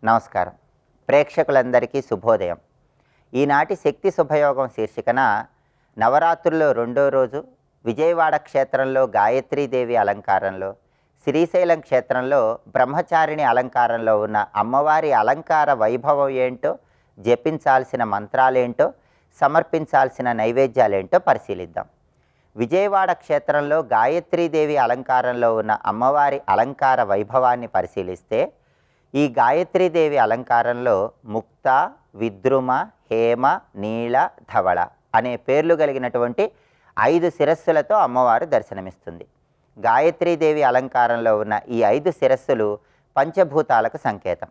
నమస్కారం. ప్రేక్షకులందరికీ శుభోదయం. ఈనాటి శక్తి శుభయోగం శీర్షికన నవరాత్రుల్లో రెండో రోజు విజయవాడ క్షేత్రంలో గాయత్రీదేవి అలంకారంలో, శ్రీశైలం క్షేత్రంలో బ్రహ్మచారిణి అలంకారంలో ఉన్న అమ్మవారి అలంకార వైభవం ఏంటో, జపించాల్సిన మంత్రాలేంటో, సమర్పించాల్సిన నైవేద్యాలేంటో పరిశీలిద్దాం. విజయవాడ క్షేత్రంలో గాయత్రీదేవి అలంకారంలో ఉన్న అమ్మవారి అలంకార వైభవాన్ని పరిశీలిస్తే, ఈ గాయత్రీదేవి అలంకారంలో ముక్త, విద్రుమ, హేమ, నీల, ధవళ అనే పేర్లు కలిగినటువంటి 5 శిరస్సులతో అమ్మవారు దర్శనమిస్తుంది. గాయత్రీదేవి అలంకారంలో ఉన్న ఈ 5 శిరస్సులు పంచభూతాలకు సంకేతం.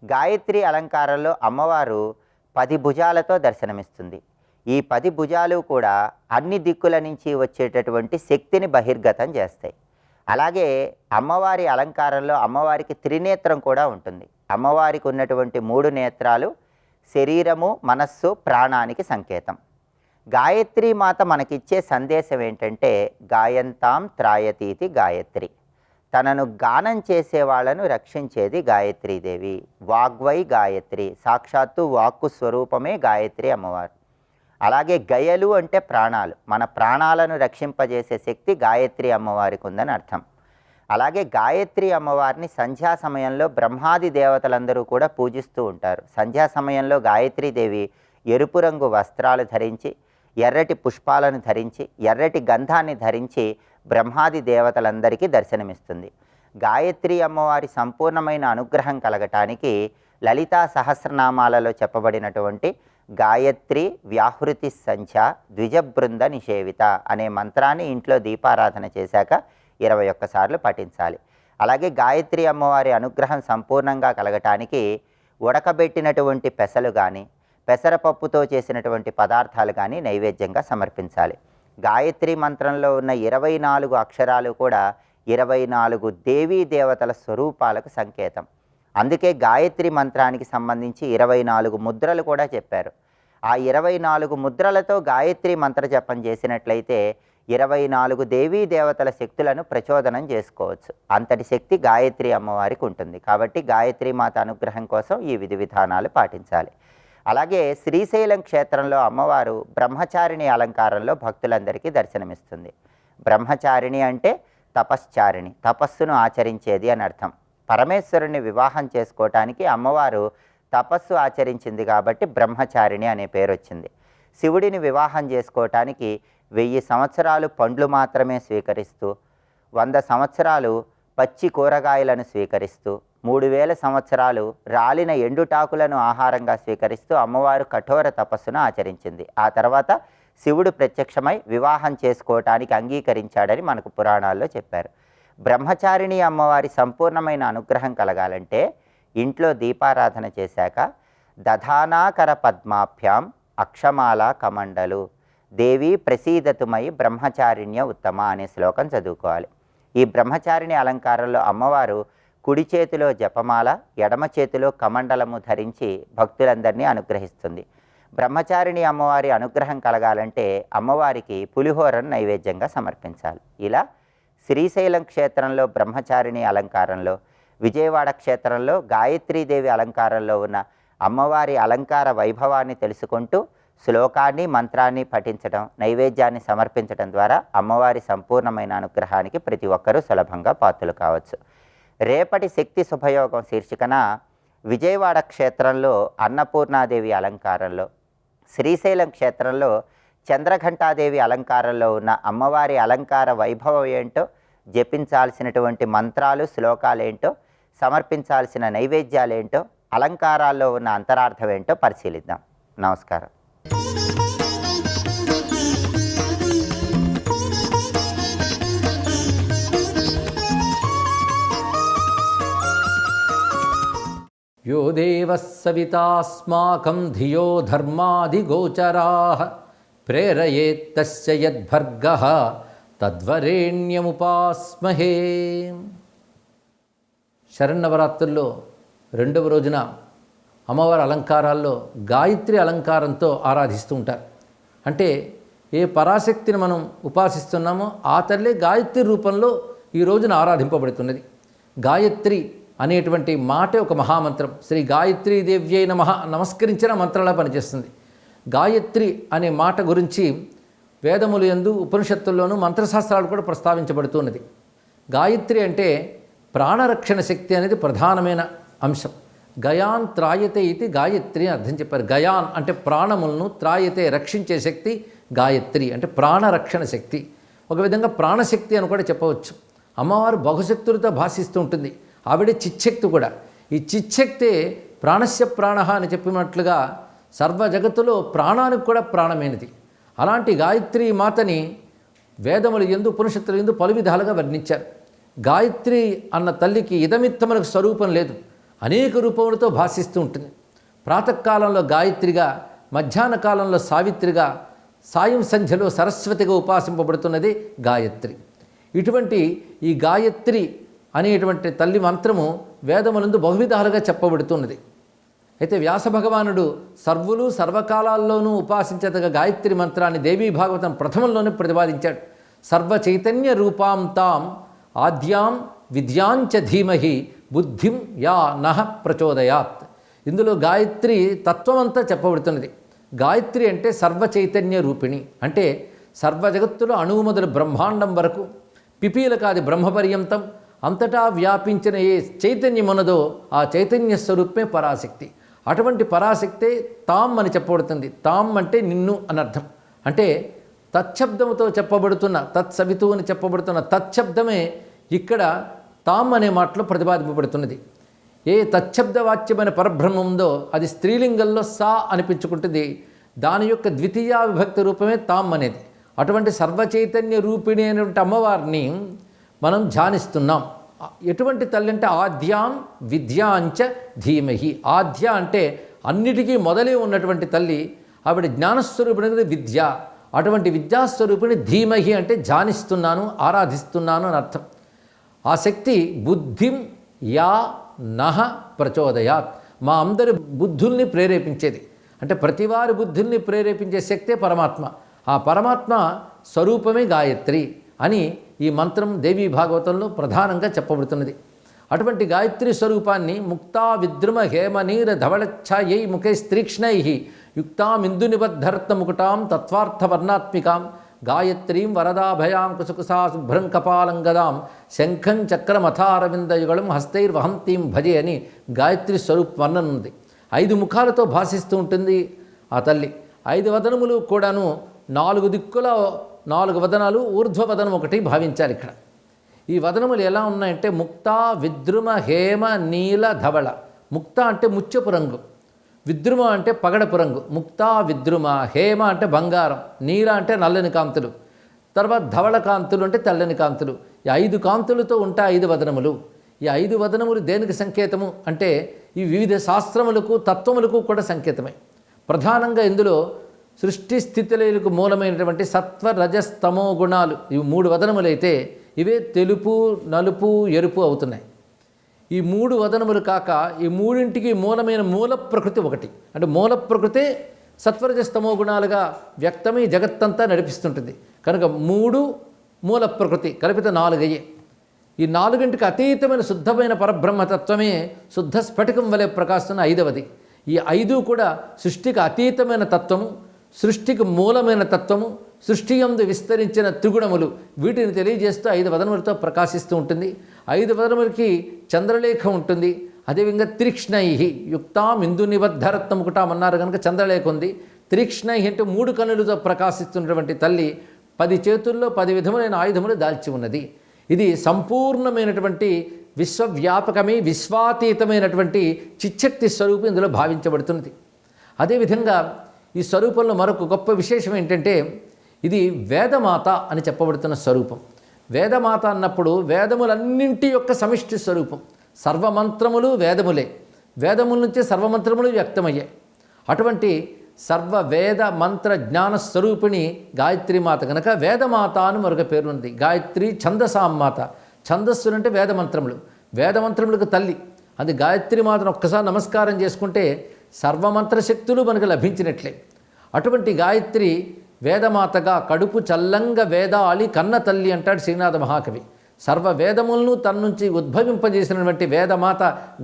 గాయత్రి అలంకారంలో అమ్మవారు 10 భుజాలతో దర్శనమిస్తుంది. ఈ 10 భుజాలు కూడా అన్ని దిక్కుల నుంచి వచ్చేటటువంటి శక్తిని బహిర్గతం చేస్తాయి. అలాగే అమ్మవారి అలంకారంలో అమ్మవారికి త్రినేత్రం కూడా ఉంటుంది. అమ్మవారికి ఉన్నటువంటి 3 నేత్రాలు శరీరము, మనస్సు, ప్రాణానికి సంకేతం. గాయత్రీ మాత మనకిచ్చే సందేశం ఏంటంటే, గాయంతాం త్రాయతీతి గాయత్రి. తనను గానం చేసే వాళ్ళను రక్షించేది గాయత్రీదేవి. వాగ్వై గాయత్రి, సాక్షాత్తు వాక్కు స్వరూపమే గాయత్రి అమ్మవారు. అలాగే గయలు అంటే ప్రాణాలు, మన ప్రాణాలను రక్షింపజేసే శక్తి గాయత్రి అమ్మవారికి ఉందని అర్థం. అలాగే గాయత్రి అమ్మవారిని సంధ్యా సమయంలో బ్రహ్మాది దేవతలందరూ కూడా పూజిస్తూ ఉంటారు. సంధ్యా సమయంలో గాయత్రీదేవి ఎరుపు రంగు వస్త్రాలు ధరించి, ఎర్రటి పుష్పాలను ధరించి, ఎర్రటి గంధాన్ని ధరించి బ్రహ్మాది దేవతలందరికీ దర్శనమిస్తుంది. గాయత్రి అమ్మవారి సంపూర్ణమైన అనుగ్రహం కలగటానికి లలితా సహస్రనామాలలో చెప్పబడినటువంటి గాయత్రి వ్యాహృతి సంధ్య ద్విజబృంద నిషేవిత అనే మంత్రాన్ని ఇంట్లో దీపారాధన చేశాక 21 సార్లు పఠించాలి. అలాగే గాయత్రి అమ్మవారి అనుగ్రహం సంపూర్ణంగా కలగటానికి ఉడకబెట్టినటువంటి పెసలు కానీ, పెసరపప్పుతో చేసినటువంటి పదార్థాలు కానీ నైవేద్యంగా సమర్పించాలి. గాయత్రి మంత్రంలో ఉన్న 24 అక్షరాలు కూడా 24 దేవీ దేవతల స్వరూపాలకు సంకేతం. అందుకే గాయత్రి మంత్రానికి సంబంధించి 24 ముద్రలు కూడా చెప్పారు. ఆ 24 ముద్రలతో గాయత్రి మంత్ర జపం చేసినట్లయితే 24 దేవీ దేవతల శక్తులను ప్రచోదనం చేసుకోవచ్చు. అంతటి శక్తి గాయత్రి అమ్మవారికి ఉంటుంది. కాబట్టి గాయత్రి మాత అనుగ్రహం కోసం ఈ విధి విధానాలు పాటించాలి. అలాగే శ్రీశైలం క్షేత్రంలో అమ్మవారు బ్రహ్మచారిణి అలంకారంలో భక్తులందరికీ దర్శనమిస్తుంది. బ్రహ్మచారిణి అంటే తపశ్చారిణి, తపస్సును ఆచరించేది అని అర్థం. పరమేశ్వరుని వివాహం చేసుకోవటానికి అమ్మవారు తపస్సు ఆచరించింది కాబట్టి బ్రహ్మచారిణి అనే పేరు వచ్చింది. శివుడిని వివాహం చేసుకోవటానికి 1000 సంవత్సరాలు పండ్లు మాత్రమే స్వీకరిస్తూ, 100 సంవత్సరాలు పచ్చి కూరగాయలను స్వీకరిస్తూ, 3000 సంవత్సరాలు రాలిన ఎండుటాకులను ఆహారంగా స్వీకరిస్తూ అమ్మవారు కఠోర తపస్సును ఆచరించింది. ఆ తర్వాత శివుడు ప్రత్యక్షమై వివాహం చేసుకోవటానికి అంగీకరించాడని మనకు పురాణాల్లో చెప్పారు. బ్రహ్మచారిణి అమ్మవారి సంపూర్ణమైన అనుగ్రహం కలగాలంటే ఇంట్లో దీపారాధన చేశాక దధానాకర పద్మాభ్యాం అక్షమాల కమండలు దేవి ప్రసీదతుమై బ్రహ్మచారిణ్య ఉత్తమ అనే శ్లోకం చదువుకోవాలి. ఈ బ్రహ్మచారిణి అలంకారంలో అమ్మవారు కుడి చేతిలో జపమాల, ఎడమ చేతిలో కమండలము ధరించి భక్తులందరినీ అనుగ్రహిస్తుంది. బ్రహ్మచారిణి అమ్మవారి అనుగ్రహం కలగాలంటే అమ్మవారికి పులిహోరను నైవేద్యంగా సమర్పించాలి. ఇలా శ్రీశైలం క్షేత్రంలో బ్రహ్మచారిణి అలంకారంలో, విజయవాడ క్షేత్రంలో గాయత్రీదేవి అలంకారంలో ఉన్న అమ్మవారి అలంకార వైభవాన్ని తెలుసుకుంటూ శ్లోకాన్ని, మంత్రాన్ని పఠించడం, నైవేద్యాన్ని సమర్పించడం ద్వారా అమ్మవారి సంపూర్ణమైన అనుగ్రహానికి ప్రతి ఒక్కరూ సులభంగా పాత్రలు కావచ్చు. రేపటి శక్తి శుభయోగం శీర్షికన విజయవాడ క్షేత్రంలో అన్నపూర్ణాదేవి అలంకారంలో, శ్రీశైలం క్షేత్రంలో చంద్రఘంటాదేవి అలంకారంలో ఉన్న అమ్మవారి అలంకార వైభవం ఏంటో, జపించాల్సినటువంటి మంత్రాలు, శ్లోకాలేంటో, సమర్పించాల్సిన నైవేద్యాలేంటో, అలంకారాల్లో ఉన్న అంతరార్థం ఏంటో పరిశీలిద్దాం. నమస్కారం. యో దేవః సవితాస్మాకం ధియో ధర్మాధిగోచరాః ప్రేరయేత్తస్య యద్భర్గః తద్వరేణ్యముపాస్మహే. శరన్నవరాత్రుల్లో 2వ రోజున అమ్మవారి అలంకారాల్లో గాయత్రి అలంకారంతో ఆరాధిస్తూ ఉంటారు. అంటే ఏ పరాశక్తిని మనం ఉపాసిస్తున్నామో ఆ తల్లే గాయత్రి రూపంలో ఈ రోజున ఆరాధింపబడుతున్నది. గాయత్రి అనేటువంటి మాటే ఒక మహామంత్రం. శ్రీ గాయత్రీ దేవ్యై నమః నమస్కరించిన మంత్రంలా పనిచేస్తుంది. గాయత్రి అనే మాట గురించి వేదములు యందు ఉపనిషత్తుల్లోనూ మంత్రశాస్త్రాలు కూడా ప్రస్తావించబడుతున్నది. గాయత్రి అంటే ప్రాణరక్షణ శక్తి అనేది ప్రధానమైన అంశం. గయాన్ త్రాయతే ఇది గాయత్రి అని అర్థం చెప్పారు. గయాన్ అంటే ప్రాణములను, త్రాయతే రక్షించే శక్తి, గాయత్రి అంటే ప్రాణరక్షణ శక్తి. ఒక విధంగా ప్రాణశక్తి అని కూడా చెప్పవచ్చు. అమ్మవారు బహుశక్తులతో భాషిస్తూ ఉంటుంది. ఆవిడే చిచ్చక్తి కూడా. ఈ చిచ్చక్తే ప్రాణస్య ప్రాణ అని చెప్పినట్లుగా సర్వ జగత్తులో ప్రాణానికి కూడా ప్రాణమైనది. అలాంటి గాయత్రి మాతని వేదములు యందు ఉపనిషత్తులు యందు పలు విధాలుగా వర్ణించారు. గాయత్రి అన్న తల్లికి ఇదమిత్తములకు స్వరూపం లేదు, అనేక రూపములతో భాషిస్తూ ఉంటుంది. ప్రాతకాలంలో గాయత్రిగా, మధ్యాహ్న కాలంలో సావిత్రిగా, సాయం సంధ్యలో సరస్వతిగా ఉపాసింపబడుతున్నది గాయత్రి. ఇటువంటి ఈ గాయత్రి అనేటువంటి తల్లి మంత్రము వేదములందు బహువిధాలుగా చెప్పబడుతున్నది. అయితే వ్యాస భగవానుడు సర్వులు సర్వకాలాల్లోనూ ఉపాసించదగ గాయత్రి మంత్రాన్ని దేవీ భాగవతం ప్రథమంలోనే ప్రతిపాదించాడు. సర్వ చైతన్య రూపాం తాం ఆద్యాం విద్యాంచ ధీమహి బుద్ధిం యా నః ప్రచోదయాత్. ఇందులో గాయత్రి తత్వమంతా చెప్పబడుతున్నది. గాయత్రి అంటే సర్వ చైతన్య రూపిణి, అంటే సర్వ జగత్తులో అణువు మొదలు బ్రహ్మాండం వరకు పిపీలకాది బ్రహ్మపర్యంతం అంతటా వ్యాపించిన ఏ చైతన్యం ఉన్నదో ఆ చైతన్య స్వరూపమే పరాశక్తి. అటువంటి పరాశక్తే తాం అని చెప్పబడుతుంది. తాం అంటే నిన్ను అనర్థం. అంటే తచ్చబ్దముతో చెప్పబడుతున్న, తత్సవితు అని చెప్పబడుతున్న తచ్చబ్దమే ఇక్కడ తాం అనే మాటలో ప్రతిపాదింపబడుతున్నది. ఏ తచ్చబ్దవాచ్యమైన పరబ్రహ్మం ఉందో అది స్త్రీలింగంలో సా అనిపించుకుంటుంది. దాని యొక్క ద్వితీయ విభక్తి రూపమే తాం అనేది. అటువంటి సర్వచైతన్య రూపిణి అనేటువంటి అమ్మవారిని మనం ధ్యానిస్తున్నాం. ఎటువంటి తల్లి అంటే ఆద్యాం విద్యాంచ ధీమహి. ఆద్య అంటే అన్నిటికీ మొదలే ఉన్నటువంటి తల్లి. ఆవిడ జ్ఞానస్వరూపిణి విద్య. అటువంటి విద్యాస్వరూపిణి ధీమహి అంటే ధ్యానిస్తున్నాను, ఆరాధిస్తున్నాను అని అర్థం. ఆ శక్తి బుద్ధిం యా నః ప్రచోదయాత్, మా అందరి బుద్ధుల్ని ప్రేరేపించేది. అంటే ప్రతివారి బుద్ధుల్ని ప్రేరేపించే శక్తే పరమాత్మ. ఆ పరమాత్మ స్వరూపమే గాయత్రి అని ఈ మంత్రం దేవీ భాగవతంలో ప్రధానంగా చెప్పబడుతున్నది. అటువంటి గాయత్రి స్వరూపాన్ని ముక్తా విద్రుమ హేమ నీర ధవళఛాయై ముఖై స్త్రీక్ష్ణై యుక్తామిందు నిబద్ధర్త ముకుటాం తత్వార్థవర్ణాత్మికాం గాయత్రీం వరదాభయాం కుసకుసా శుభ్రం కపాలం గదాం శంఖం చక్రమథారవిందయుగళం హస్తైర్వహంతీం భజే అని గాయత్రి స్వరూప వర్ణన ఉంది. 5 ముఖాలతో భాషిస్తూ ఉంటుంది ఆ తల్లి. 5 వదనములు కూడాను 4 దిక్కుల 4 వదనాలు, ఊర్ధ్వవదనం ఒకటి భావించాలి ఇక్కడ. ఈ వదనములు ఎలా ఉన్నాయంటే ముక్తా విద్రుమ హేమ నీల ధవళ. ముక్త అంటే ముత్యపు రంగు, విద్రుమ అంటే పగడపు రంగు. ముక్తా విద్రుమ, హేమ అంటే బంగారం, నీల అంటే నల్లని కాంతులు, తర్వాత ధవళ కాంతులు అంటే తెల్లని కాంతులు. ఈ 5 కాంతులతో ఉంటాయి 5 వదనములు. ఈ 5 వదనములు దేనికి సంకేతము అంటే ఈ వివిధ శాస్త్రములకు తత్వములకు కూడా సంకేతమే. ప్రధానంగా ఇందులో సృష్టి స్థితిలయలకు మూలమైనటువంటి సత్వ రజస్తమో గుణాలు ఇవి 3 వదనములైతే ఇవే తెలుపు, నలుపు, ఎరుపు అవుతున్నాయి. ఈ 3 వదనములు కాక ఈ మూడింటికి మూలమైన మూల ప్రకృతి ఒకటి. అంటే మూల ప్రకృతే సత్వరజస్తమో గుణాలుగా వ్యక్తమై జగత్తంతా నడిపిస్తుంటుంది. కనుక 3 మూల ప్రకృతి కలిపితే 4 అయ్యే. ఈ 4ంటికి అతీతమైన శుద్ధమైన పరబ్రహ్మతత్వమే శుద్ధ స్ఫటికం వలె ప్రకాశిస్తున్న 5వది. ఈ 5 కూడా సృష్టికి అతీతమైన తత్వము, సృష్టికి మూలమైన తత్వము, సృష్టి యందు విస్తరించిన త్రిగుణములు, వీటిని తెలియజేస్తూ 5 వదనములతో ప్రకాశిస్తూ ఉంటుంది. 5 వదనములకి చంద్రలేఖ ఉంటుంది. అదేవిధంగా త్రిక్ష్ణై యుక్తాం ఇందు నిబద్ధరత్న ముకుటాం అన్నారు కనుక చంద్రలేఖ ఉంది. త్రిక్ష్ణై అంటే 3 కన్నులతో ప్రకాశిస్తున్నటువంటి తల్లి 10 చేతుల్లో 10 విధములైన ఆయుధములు దాల్చి ఉన్నది. ఇది సంపూర్ణమైనటువంటి విశ్వవ్యాపకమే విశ్వాతీతమైనటువంటి చిచ్చక్తి స్వరూపం ఇందులో భావించబడుతున్నది. అదేవిధంగా ఈ స్వరూపంలో మరొక గొప్ప విశేషం ఏంటంటే ఇది వేదమాత అని చెప్పబడుతున్న స్వరూపం. వేదమాత అన్నప్పుడు వేదములన్నింటి యొక్క సమిష్టి స్వరూపం. సర్వమంత్రములు వేదములే, వేదముల నుంచే సర్వమంత్రములు వ్యక్తమయ్యాయి. అటువంటి సర్వ వేద మంత్ర జ్ఞాన స్వరూపిణి గాయత్రి మాత కనుక వేదమాత అని మరొక పేరు ఉంది. గాయత్రి ఛందసాం మాత. ఛందస్సులు అంటే వేదమంత్రములు, వేదమంత్రములకు తల్లి. అది గాయత్రి మాతను ఒక్కసారి నమస్కారం చేసుకుంటే సర్వమంత్ర శక్తులు మనకు లభించినట్లే. అటువంటి గాయత్రి వేదమాతగా కడుపు చల్లంగా వేదాలి కన్న తల్లి అంటాడు శ్రీనాథ మహాకవి. సర్వ వేదములను తన నుంచి ఉద్భవింపజేసినటువంటి వేదమాత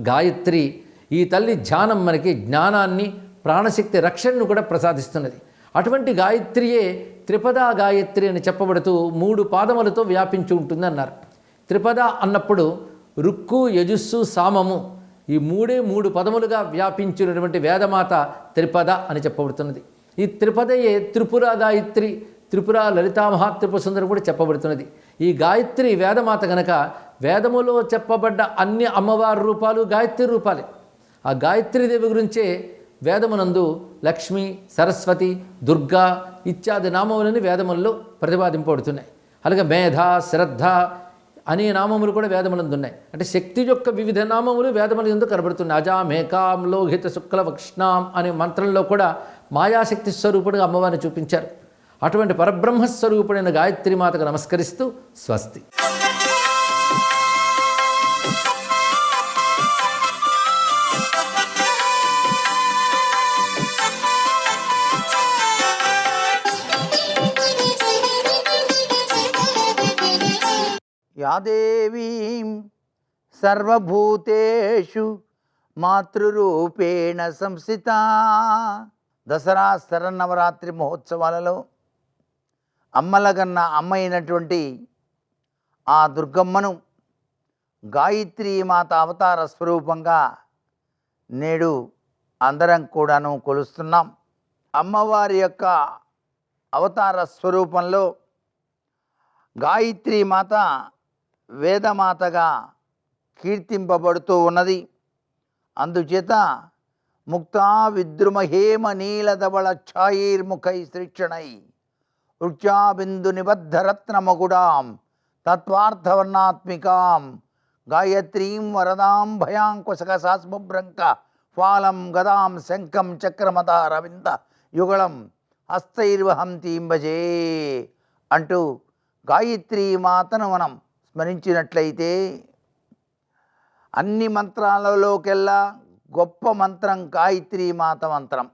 గాయత్రి. ఈ తల్లి ధ్యానం మనకి జ్ఞానాన్ని, ప్రాణశక్తి, రక్షణను కూడా ప్రసాదిస్తున్నది. అటువంటి గాయత్రియే త్రిపదా గాయత్రి అని చెప్పబడుతూ 3 పాదములతో వ్యాపించి ఉంటుంది అన్నారు. త్రిపద అన్నప్పుడు రుక్కు, యజుస్సు, సామము ఈ 3 పదములుగా వ్యాపించినటువంటి వేదమాత త్రిపద అని చెప్పబడుతున్నది. ఈ త్రిపదయే త్రిపుర గాయత్రి, త్రిపుర లలితా మహాత్రిపుర సుందరి కూడా చెప్పబడుతున్నది. ఈ గాయత్రి వేదమాత గనక వేదములో చెప్పబడ్డ అన్ని అమ్మవారి రూపాలు గాయత్రి రూపాలే. ఆ గాయత్రీదేవి గురించే వేదమునందు లక్ష్మి, సరస్వతి, దుర్గా ఇత్యాది నామములని వేదములలో ప్రతిపాదింపబడుతున్నాయి. అలాగే మేధ, శ్రద్ధ అనే నామములు కూడా వేదములందు ఉన్నాయి. అంటే శక్తి యొక్క వివిధ నామములు వేదముల యందు కనబడుతున్నాయి. అజామేకాం లోహిత శుక్ల వక్ష్ణాం అనే మంత్రంలో కూడా మాయాశక్తి స్వరూపుడుగా అమ్మవారిని చూపించారు. అటువంటి పరబ్రహ్మస్వరూపుడైన గాయత్రి మాతకు నమస్కరిస్తూ స్వస్తి. యా దేవీం సర్వభూతేషు మాతృరూపేణ సంస్థిత. దసరా శరన్నవరాత్రి మహోత్సవాలలో అమ్మలగన్న అమ్మ అయినటువంటి ఆ దుర్గమ్మను గాయత్రీ మాత అవతార స్వరూపంగా నేడు అందరం కూడాను కొలుస్తున్నాం. అమ్మవారి యొక్క అవతార స్వరూపంలో గాయత్రీ మాత వేదమాతగా కీర్తింపబడుతూ ఉన్నది. అందుచేత ముక్తా విద్రుమహేమ నీలధవళ ఛాయైర్ముఖై శ్రీక్షణై రుచాబిందు నిబద్ధరత్నమగుడాం తత్వార్థవర్ణాత్మికాం గాయత్రీం వరదాం భయాంకుశకశాస్మభ్రంక ఫాలం గదాం శంఖం చక్రమతారవింద యుగళం హస్తైర్వహంతీం భజే అంటూ గాయత్రీ మాతను మనం స్మరించినట్లయితే అన్ని మంత్రాలలోకెల్లా గొప్ప మంత్రం గాయత్రీ మాత మంత్రం.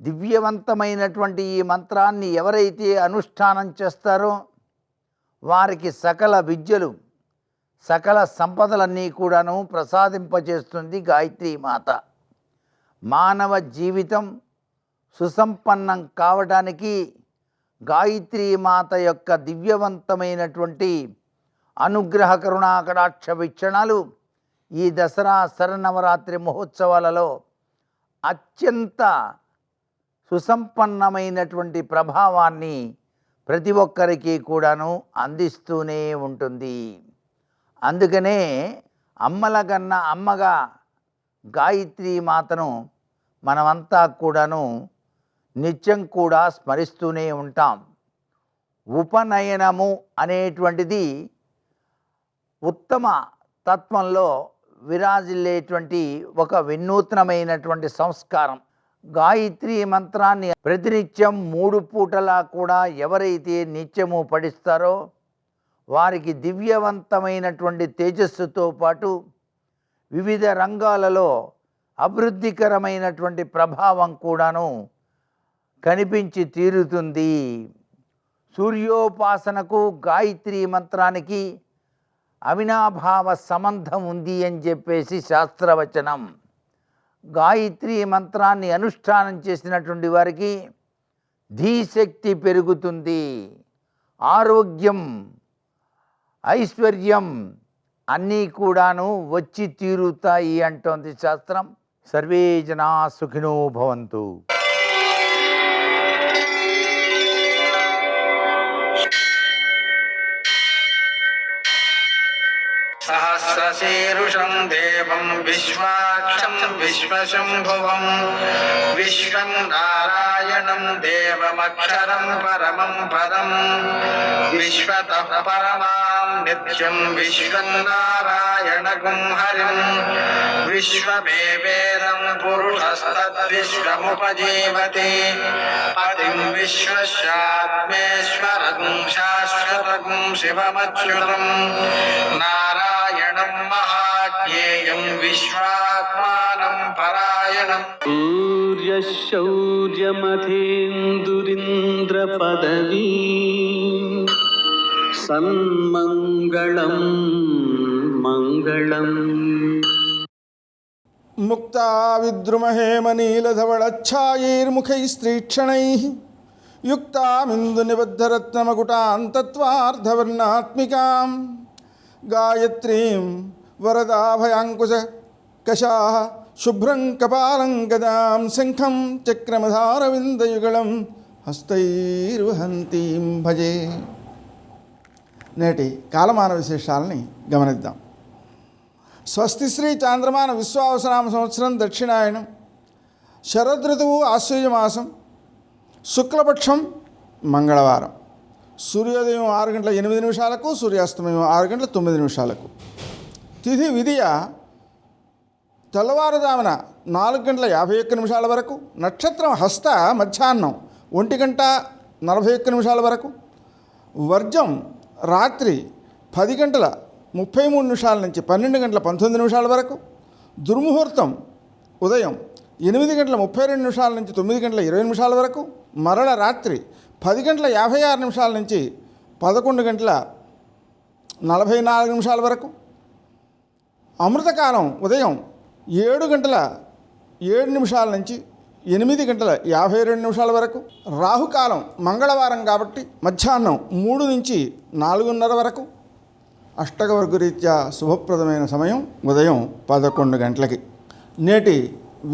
దివ్యవంతమైనటువంటి ఈ మంత్రాన్ని ఎవరైతే అనుష్ఠానం చేస్తారో వారికి సకల విద్యలు, సకల సంపదలన్నీ కూడాను ప్రసాదింపజేస్తుంది గాయత్రీ మాత. మానవ జీవితం సుసంపన్నం కావడానికి గాయత్రీ మాత యొక్క దివ్యవంతమైనటువంటి అనుగ్రహ కరుణా కటాక్ష వీక్షణాలు ఈ దసరా శరన్నవరాత్రి మహోత్సవాలలో అత్యంత సుసంపన్నమైనటువంటి ప్రభావాన్ని ప్రతి ఒక్కరికి కూడాను అందిస్తూనే ఉంటుంది. అందుకనే అమ్మలగన్న అమ్మగా గాయత్రీ మాతను మనమంతా కూడాను నిత్యం కూడా స్మరిస్తూనే ఉంటాం. ఉపనయనము అనేటువంటిది ఉత్తమ తత్వంలో విరాజిల్లేటువంటి ఒక వినూత్నమైనటువంటి సంస్కారం. గాయత్రీ మంత్రాన్ని ప్రతినిత్యం 3 పూటలా కూడా ఎవరైతే నిత్యము పఠిస్తారో వారికి దివ్యవంతమైనటువంటి తేజస్సుతో పాటు వివిధ రంగాలలో అభివృద్ధికరమైనటువంటి ప్రభావం కూడాను కనిపించి తీరుతుంది. సూర్యోపాసనకు గాయత్రీ మంత్రానికి అవినాభావ సంబంధం ఉంది అని చెప్పేసి శాస్త్రవచనం. గాయత్రీ మంత్రాన్ని అనుష్ఠానం చేసినటువంటి వారికి ధీశక్తి పెరుగుతుంది, ఆరోగ్యం, ఐశ్వర్యం అన్నీ కూడాను వచ్చి తీరుతాయి అంటోంది శాస్త్రం. సర్వే జనా సుఖినో భవంతు. సహస్రశీరుషం దేవం విశ్వాక్షం విశ్వశంభువం విశ్వం నారాయణం దేవమక్షరం పరమం పదం విశ్వతః పరమాం నిత్యం విశ్వం నారాయణగుం హరిం విశ్వమేవేదం పురుషస్తద్విశ్వముపజీవతి పతిం విశ్వస్యాత్మేశ్వరం శాశ్వతం శివమచ్యుతం నారాయణం మహాజ్ఞేయం విశ్వాత్మానం పరాయణం. సూర్యశౌర్యమథేందురింద్ర పదవీ సన్మంగళం మంగళం. ముక్తా విద్రుమహేమనీలధవళఛాయైర్ముఖైస్త్రీక్షణైః యుక్తామిందునిబద్ధరత్నమకుటాంతత్వార్ధవర్ణాత్మికాం గాయత్రీం వరదాభయాంకుశ కషాః శుభ్రం కపాలం గదాం శంఖం చక్రమధారవిందయుగళం హస్తైర్వహంతీం భజే. నేటి కాలమాన విశేషాలని గమనిద్దాం. స్వస్తి శ్రీ చాంద్రమాన విశ్వావసనామ సంవత్సరం దక్షిణాయనం, శరదృతువు ఆశ్వయుజమాసం, శుక్లపక్షం మంగళవారం, సూర్యోదయం 6:08, సూర్యాస్తమయం 6:09. తిథి విధియ తెల్లవారుజామున 4:51 వరకు, నక్షత్రం హస్త మధ్యాహ్నం 1:41 వరకు, వర్జం రాత్రి 10:33 నుంచి 12:19 వరకు, దుర్ముహూర్తం ఉదయం 8:32 నుంచి 9:20 వరకు, మరల రాత్రి 10:56 నుంచి 11:44 వరకు, అమృతకాలం ఉదయం 7:07 నుంచి 8:52 వరకు, రాహుకాలం మంగళవారం కాబట్టి మధ్యాహ్నం 3 నుంచి 4:30 వరకు, అష్టకవర్గరీత్యా శుభప్రదమైన సమయం ఉదయం 11 గంటలకి. నేటి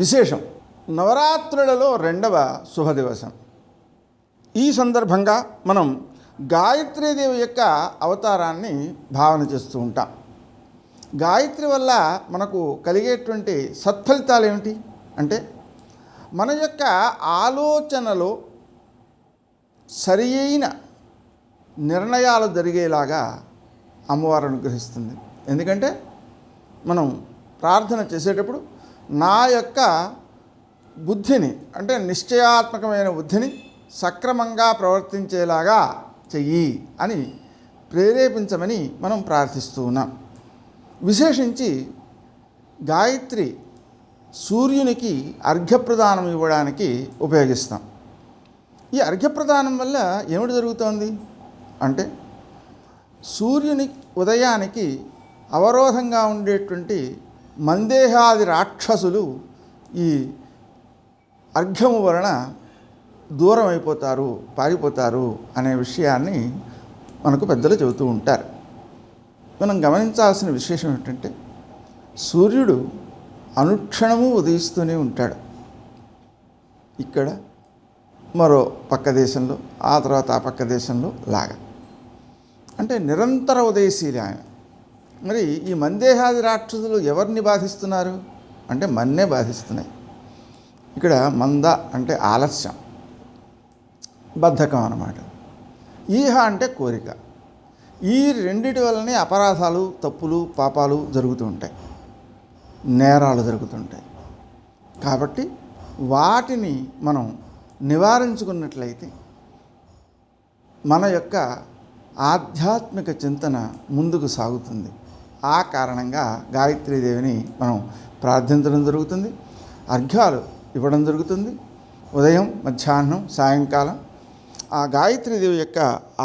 విశేషం నవరాత్రులలో 2వ శుభదివసం. ఈ సందర్భంగా మనం గాయత్రీదేవి యొక్క అవతారాన్ని భావన చేస్తూ ఉంటాం. గాయత్రి వల్ల మనకు కలిగేటువంటి సత్ఫలితాలు ఏమిటి అంటే, మన యొక్క ఆలోచనలో సరి అయిన నిర్ణయాలు జరిగేలాగా అమ్మవారు అనుగ్రహిస్తుంది. ఎందుకంటే మనం ప్రార్థన చేసేటప్పుడు నా యొక్క బుద్ధిని, అంటే నిశ్చయాత్మకమైన బుద్ధిని సక్రమంగా ప్రవర్తించేలాగా చెయ్యి అని ప్రేరేపించమని మనం ప్రార్థిస్తూ ఉన్నాం. విశేషించి గాయత్రి సూర్యునికి అర్ఘ్యప్రదానం ఇవ్వడానికి ఉపయోగిస్తాం. ఈ అర్ఘ్యప్రదానం వల్ల ఏమిటి జరుగుతోంది అంటే, సూర్యుని ఉదయానికి అవరోధంగా ఉండేటువంటి మందేహాది రాక్షసులు ఈ అర్ఘ్యము వలన దూరం అయిపోతారు, పారిపోతారు అనే విషయాన్ని మనకు పెద్దలు చెబుతూ ఉంటారు. మనం గమనించాల్సిన విశేషం ఏంటంటే, సూర్యుడు అనుక్షణము ఉదయిస్తూనే ఉంటాడు. ఇక్కడ మరో పక్క దేశంలో, ఆ తర్వాత ఆ పక్క దేశంలో లాగా, అంటే నిరంతర ఉదయశీలి ఆయన. మరి ఈ మందేహాది రాక్షసులు ఎవరిని బాధిస్తున్నారు అంటే మన్నే బాధిస్తున్నాయి. ఇక్కడ మంద అంటే ఆలస్యం, బద్ధకం అన్నమాట. ఈహ అంటే కోరిక. ఈ రెండిటి వల్లనే అపరాధాలు, తప్పులు, పాపాలు జరుగుతూ ఉంటాయి, నేరాలు జరుగుతుంటాయి. కాబట్టి వాటిని మనం నివారించుకున్నట్లయితే మన యొక్క ఆధ్యాత్మిక చింతన ముందుకు సాగుతుంది. ఆ కారణంగా గాయత్రీదేవిని మనం ప్రార్థించడం జరుగుతుంది, అర్ఘ్యాలు ఇవ్వడం జరుగుతుంది. ఉదయం, మధ్యాహ్నం, సాయంకాలం ఆ గాయత్రీదేవి యొక్క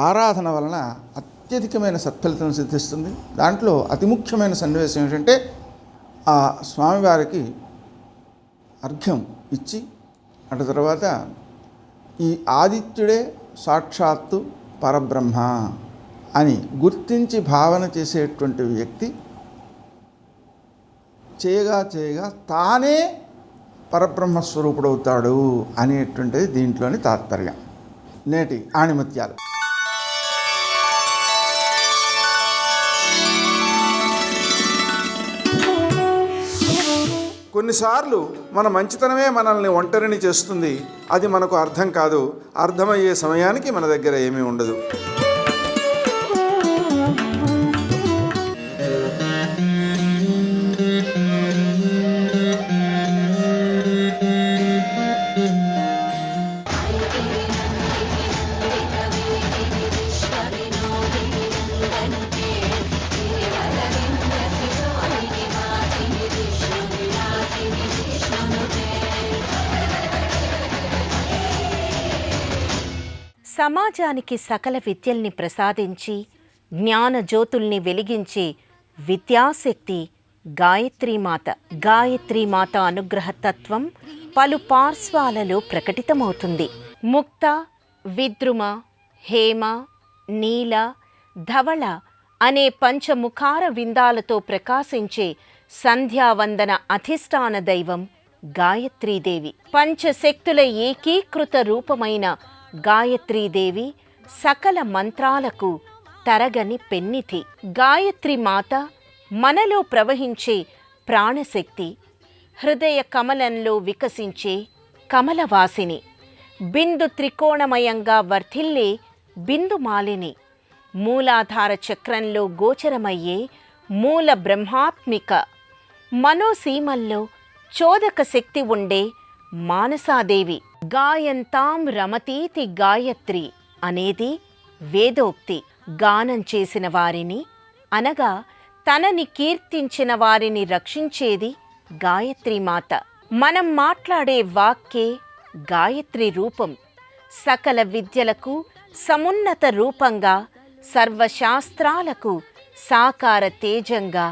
ఆరాధన వలన అత్యధికమైన సత్ఫలితం సిద్ధిస్తుంది. దాంట్లో అతి ముఖ్యమైన సన్నివేశం ఏంటంటే, ఆ స్వామివారికి అర్ఘ్యం ఇచ్చి అటు తర్వాత ఈ ఆదిత్యుడే సాక్షాత్తు పరబ్రహ్మ అని గుర్తించి భావన చేసేటువంటి వ్యక్తి చేయగా చేయగా తానే పరబ్రహ్మస్వరూపుడవుతాడు అనేటువంటిది దీంట్లోని తాత్పర్యం. నేటి ఆణిముత్యాలు. కొన్నిసార్లు మన మంచితనమే మనల్ని ఒంటరిని చేస్తుంది. అది మనకు అర్థం కాదు. అర్థమయ్యే సమయానికి మన దగ్గర ఏమీ ఉండదు. సమాజానికి సకల విద్యల్ని ప్రసాదించి జ్ఞాన జ్యోతుల్ని వెలిగించే విద్యాశక్తి గాయత్రీమాత. గాయత్రీమాత అనుగ్రహ తత్వం పలు పార్శ్వాలలో ప్రకటితమవుతుంది. ముక్త, విద్రుమ, హేమ, నీల, ధవళ అనే పంచముఖార విందాలతో ప్రకాశించే సంధ్యావందన అధిష్టాన దైవం గాయత్రీదేవి. పంచశక్తుల ఏకీకృత రూపమైన గాయత్రీదేవి సకల మంత్రాలకు తరగని పెన్నిధి. గాయత్రి మాత మనలో ప్రవహించే ప్రాణశక్తి, హృదయ కమలంలో వికసించే కమలవాసిని, బిందు త్రికోణమయంగా వర్ధిల్లే బిందుమాలిని, మూలాధార చక్రంలో గోచరమయ్యే మూల బ్రహ్మాత్మిక, మనోసీమల్లో చోదక శక్తి ఉండే మానసాదేవి. గాయంతాం రమతీతి గాయత్రి అనేది వేదోక్తి. గానం చేసిన వారిని అనగా తనని కీర్తించిన వారిని రక్షించేది గాయత్రీమాత. మనం మాట్లాడే వాక్కే గాయత్రి రూపం. సకల విద్యలకు సమున్నత రూపంగా, సర్వశాస్త్రాలకు సాకార తేజంగా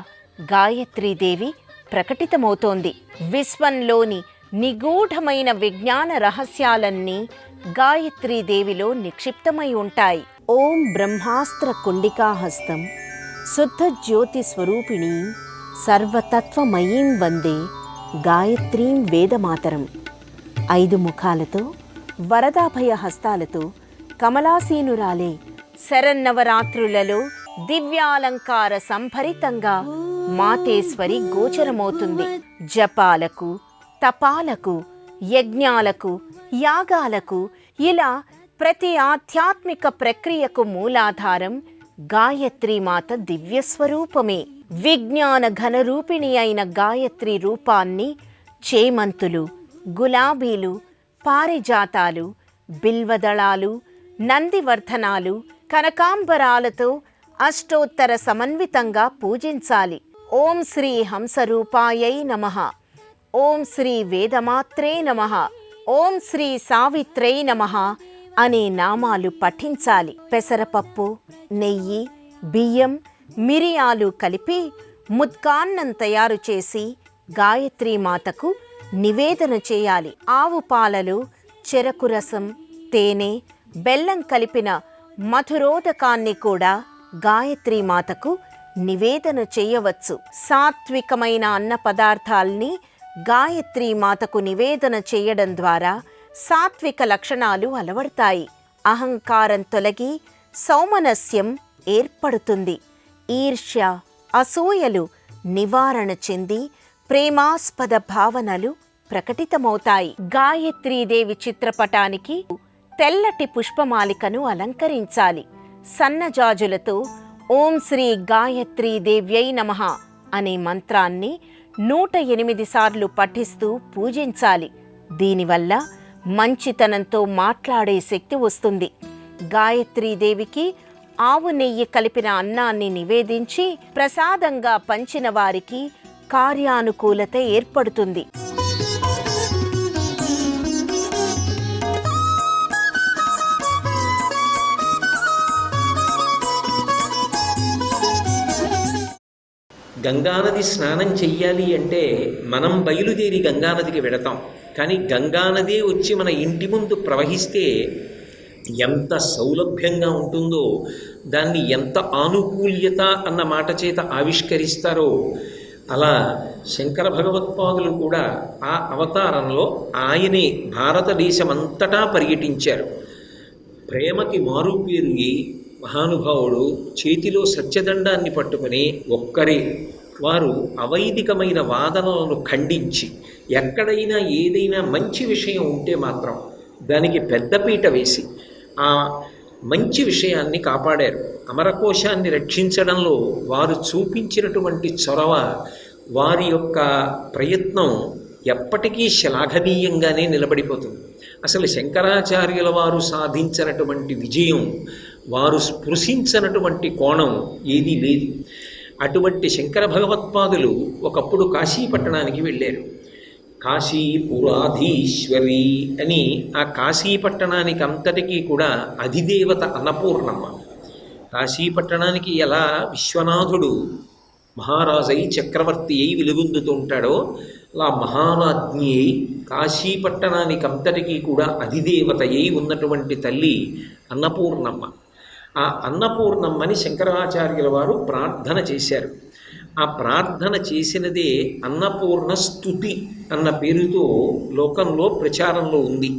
గాయత్రీదేవి ప్రకటితమవుతోంది. విశ్వంలోని నిగూఢమైన విజ్ఞాన రహస్యాలన్నీ గాయత్రీదేవిలో నిక్షిప్తమై ఉంటాయి. ఓం బ్రహ్మాస్త్ర కుండికాహస్తం శుద్ధ జ్యోతి స్వరూపిణీ సర్వతత్వమయీం వందే గాయత్రీం వేదమాతరం. 5 ముఖాలతో, వరదాభయ హస్తాలతో కమలాసీనురాలే శరన్నవరాత్రులలో దివ్యాలంకార సంభరితంగా మాతేశ్వరి గోచరమవుతుంది. జపాలకు, తపాలకు, యజ్ఞాలకు, యాగాలకు ఇలా ప్రతి ఆధ్యాత్మిక ప్రక్రియకు మూలాధారం గాయత్రీమాత దివ్యస్వరూపమే. విజ్ఞాన ఘనరూపిణి అయిన గాయత్రి రూపాన్ని చేమంతులు, గులాబీలు, పారిజాతాలు, బిల్వదళాలు, నందివర్ధనాలు, కనకాంబరాలతో అష్టోత్తర సమన్వితంగా పూజించాలి. ఓం శ్రీ హంసరూపాయై నమః, ఓం శ్రీ వేదమాత్రే నమః, ఓం శ్రీ సావిత్రై నమః అనే నామాలు పఠించాలి. పెసరపప్పు, నెయ్యి, బియ్యం, మిరియాలు కలిపి ముద్గాన్నం తయారు చేసి గాయత్రీమాతకు నివేదన చేయాలి. ఆవు పాలలో చెరకు రసం, తేనె, బెల్లం కలిపిన మధురోదకాన్ని కూడా గాయత్రీమాతకు నివేదన చేయవచ్చు. సాత్వికమైన అన్న పదార్థాల్ని గాయత్రీమాతకు నివేదన చేయడం ద్వారా సాత్విక లక్షణాలు అలవడతాయి. అహంకారం తొలగి సౌమనస్యం ఏర్పడుతుంది. ఈర్ష్య, అసూయలు నివారణ చెంది ప్రేమాస్పద భావనలు ప్రకటితమవుతాయి. గాయత్రీదేవి చిత్రపటానికి తెల్లటి పుష్పమాలికను అలంకరించాలి. సన్నజాజులతో ఓం శ్రీ గాయత్రీదేవ్యై నమః అనే మంత్రాన్ని 108 సార్లు పఠిస్తూ పూజించాలి. దీనివల్ల మంచితనంతో మాట్లాడే శక్తి వస్తుంది. గాయత్రీదేవికి ఆవు నెయ్యి కలిపిన అన్నాన్ని నివేదించి ప్రసాదంగా పంచిన వారికి కార్యానుకూలత ఏర్పడుతుంది. గంగానది స్నానం చెయ్యాలి అంటే మనం బయలుదేరి గంగానదికి వెడతాం. కానీ గంగానదే వచ్చి మన ఇంటి ముందు ప్రవహిస్తే ఎంత సౌలభ్యంగా ఉంటుందో, దాన్ని ఎంత ఆనుకూల్యత అన్న మాట చేత ఆవిష్కరిస్తారో, అలా శంకర భగవత్పాదులు కూడా ఆ అవతారంలో ఆయనే భారతదేశమంతటా పర్యటించారు. ప్రేమకి మారుపేరు మహానుభావుడు చేతిలో సత్యదండాన్ని పట్టుకుని ఒక్కరే వారు అవైదికమైన వాదనలను ఖండించి ఎక్కడైనా ఏదైనా మంచి విషయం ఉంటే మాత్రం దానికి పెద్దపీట వేసి ఆ మంచి విషయాన్ని కాపాడారు. అమరకోశాన్ని రక్షించడంలో వారు చూపించినటువంటి చొరవ, వారి యొక్క ప్రయత్నం ఎప్పటికీ శ్లాఘనీయంగానే నిలబడిపోతుంది. అసలు శంకరాచార్యుల వారు సాధించినటువంటి విజయం, వారు స్పృశించినటువంటి కోణం ఏదీ లేదు. అటువంటి శంకర భగవత్పాదులు ఒకప్పుడు కాశీపట్టణానికి వెళ్ళారు. కాశీపురాధీశ్వరి అని ఆ కాశీపట్టణానికి అంతటికీ కూడా అధిదేవత అన్నపూర్ణమ్మ. కాశీపట్టణానికి ఎలా విశ్వనాథుడు మహారాజై చక్రవర్తి అయి వెలుగొందుతూ ఉంటాడో అలా మహారాజ్ఞి అయి కాశీపట్టణానికి అంతటికీ కూడా అధిదేవత అయి ఉన్నటువంటి తల్లి అన్నపూర్ణమ్మ. ఆ అన్నపూర్ణమ్మని శంకరాచార్యుల వారు ప్రార్థన చేశారు. ఆ ప్రార్థన చేసినదే అన్నపూర్ణ స్తుతి అన్న పేరుతో లోకంలో ప్రచారంలో ఉంది.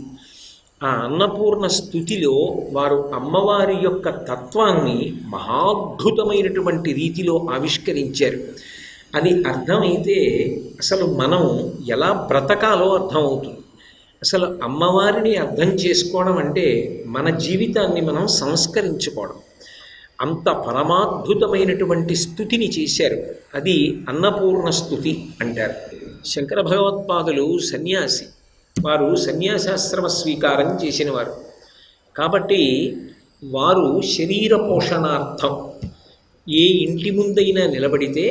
ఆ అన్నపూర్ణ స్తుతిలో వారు అమ్మవారి యొక్క తత్వాన్ని మహాద్భుతమైనటువంటి రీతిలో ఆవిష్కరించారు. అది అర్థమైతే అసలు మనం ఎలా బ్రతకాలో అర్థమవుతుంది. అసలు అమ్మవారిని అర్థం చేసుకోవడం అంటే మన జీవితాన్ని మనం సంస్కరించుకోవడం. అంత పరమాద్భుతమైనటువంటి స్తుతిని చేశారు. అది అన్నపూర్ణ స్తుతి అంటారు. శంకర భగవత్పాదులు సన్యాసి, వారు సన్యాసాశ్రమ స్వీకారం చేసినవారు కాబట్టి వారు శరీర పోషణార్థం ఏ ఇంటి ముందైనా నిలబడితే